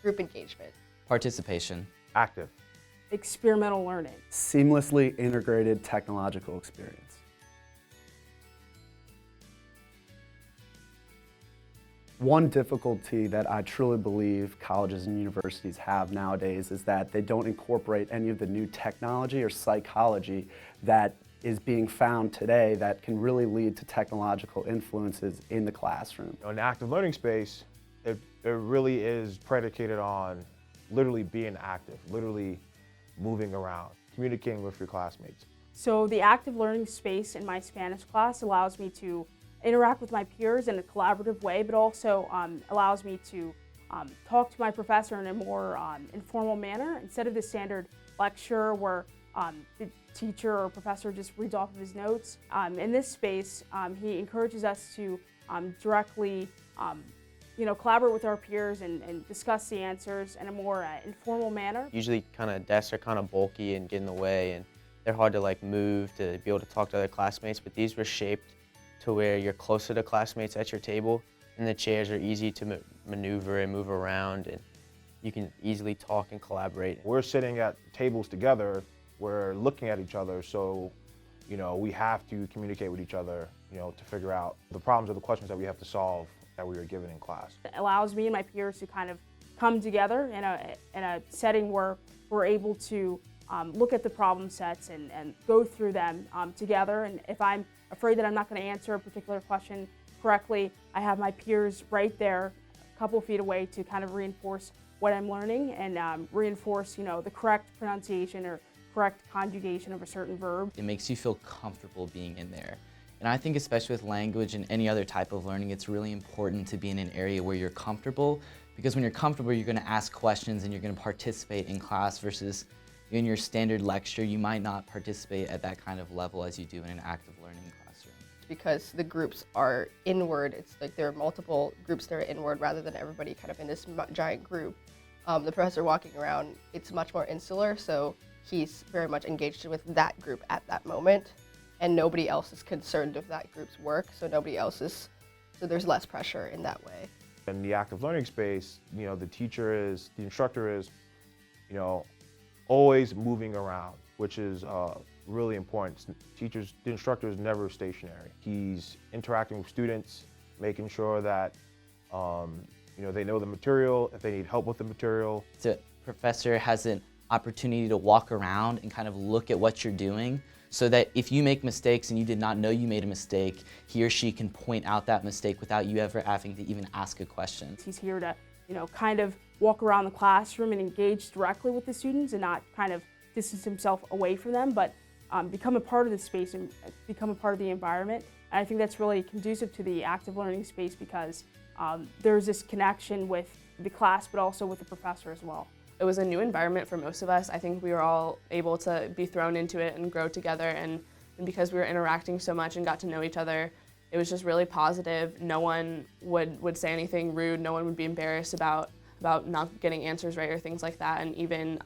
Group engagement. Participation. Active. Experimental learning. Seamlessly integrated technological experience. One difficulty that I truly believe colleges and universities have nowadays is that they don't incorporate any of the new technology or psychology that is being found today that can really lead to technological influences in the classroom. In the active learning space, it really is predicated on literally being active, literally moving around, communicating with your classmates. So the active learning space in my Spanish class allows me to interact with my peers in a collaborative way, but also allows me to talk to my professor in a more informal manner instead of the standard lecture where the teacher or professor just reads off of his notes. In this space, he encourages us to directly collaborate with our peers and discuss the answers in a more informal manner. Usually desks are kind of bulky and get in the way, and they're hard to move to be able to talk to other classmates, but these were shaped to where you're closer to classmates at your table, and the chairs are easy to maneuver and move around, and you can easily talk and collaborate. We're sitting at tables together, we're looking at each other, so we have to communicate with each other to figure out the problems or the questions that we have to solve that we were given in class. It allows me and my peers to kind of come together in a setting where we're able to look at the problem sets and go through them together. And if I'm afraid that I'm not going to answer a particular question correctly, I have my peers right there, a couple feet away, to kind of reinforce what I'm learning and reinforce, the correct pronunciation or correct conjugation of a certain verb. It makes you feel comfortable being in there. And I think especially with language and any other type of learning, it's really important to be in an area where you're comfortable, because when you're comfortable, you're going to ask questions and you're going to participate in class versus in your standard lecture, you might not participate at that kind of level as you do in an active learning classroom. Because the groups are inward, it's like there are multiple groups that are inward rather than everybody kind of in this giant group. The professor walking around, it's much more insular, so he's very much engaged with that group at that moment, and nobody else is concerned with that group's work, so there's less pressure in that way. In the active learning space, the instructor is, always moving around, which is really important. The instructor is never stationary. He's interacting with students, making sure that they know the material, if they need help with the material. The professor has an opportunity to walk around and kind of look at what you're doing, so that if you make mistakes and you did not know you made a mistake, he or she can point out that mistake without you ever having to even ask a question. He's here to, kind of walk around the classroom and engage directly with the students and not kind of distance himself away from them, but become a part of the space and become a part of the environment. And I think that's really conducive to the active learning space because there's this connection with the class, but also with the professor as well. It was a new environment for most of us. I think we were all able to be thrown into it and grow together, and because we were interacting so much and got to know each other, it was just really positive. No one would say anything rude, no one would be embarrassed about not getting answers right or things like that, and even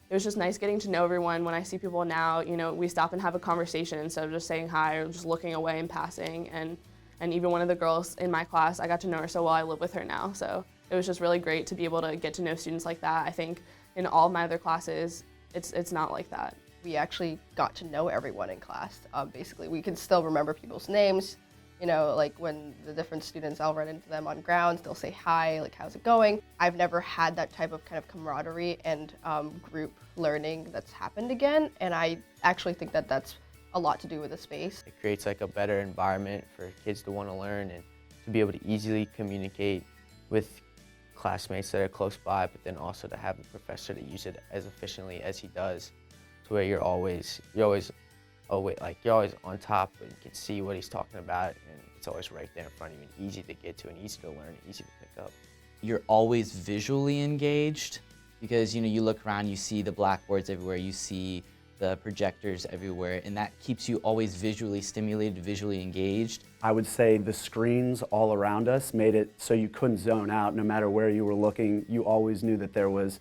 it was just nice getting to know everyone. When I see people now, we stop and have a conversation instead of just saying hi or just looking away and passing, and even one of the girls in my class, I got to know her so well, I live with her now, so it was just really great to be able to get to know students like that. I think in all of my other classes, it's not like that. We actually got to know everyone in class. Basically, we can still remember people's names. Like when the different students, I'll run into them on grounds, they'll say hi, like how's it going? I've never had that type of kind of camaraderie and group learning that's happened again, and I actually think that that's a lot to do with the space. It creates a better environment for kids to want to learn and to be able to easily communicate with classmates that are close by, but then also to have the professor to use it as efficiently as he does, to where you're always on top and you can see what he's talking about, and it's always right there in front of you and easy to get to and easy to learn and easy to pick up. You're always visually engaged because you look around, you see the blackboards everywhere, you see the projectors everywhere, and that keeps you always visually stimulated, visually engaged. I would say the screens all around us made it so you couldn't zone out. No matter where you were looking, you always knew that there was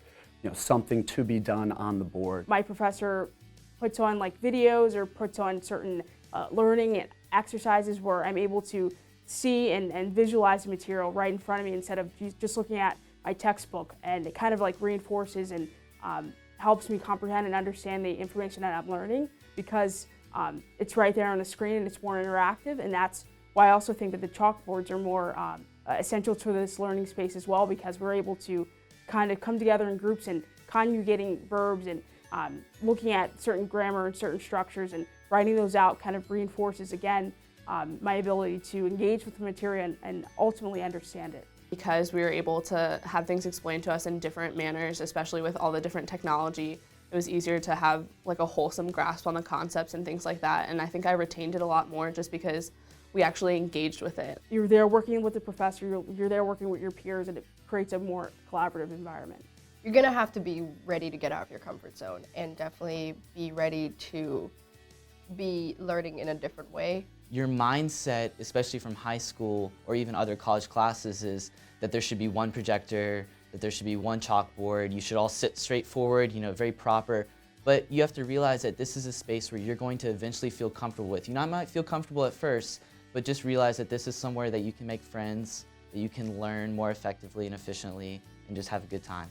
something to be done on the board. My professor puts on videos or puts on certain learning exercises where I'm able to see and visualize the material right in front of me instead of just looking at my textbook, and it kind of like reinforces and helps me comprehend and understand the information that I'm learning, because it's right there on the screen and it's more interactive. And that's why I also think that the chalkboards are more essential to this learning space as well, because we're able to kind of come together in groups and conjugating verbs and looking at certain grammar and certain structures and writing those out kind of reinforces, again, my ability to engage with the material and ultimately understand it. Because we were able to have things explained to us in different manners, especially with all the different technology, it was easier to have like a wholesome grasp on the concepts and things like that. And I think I retained it a lot more just because we actually engaged with it. You're there working with the professor, you're there working with your peers, and it creates a more collaborative environment. You're gonna have to be ready to get out of your comfort zone and definitely be ready to be learning in a different way. Your mindset, especially from high school or even other college classes, is that there should be one projector, that there should be one chalkboard, you should all sit straight forward, very proper. But you have to realize that this is a space where you're going to eventually feel comfortable with. You might feel comfortable at first, but just realize that this is somewhere that you can make friends, that you can learn more effectively and efficiently, and just have a good time.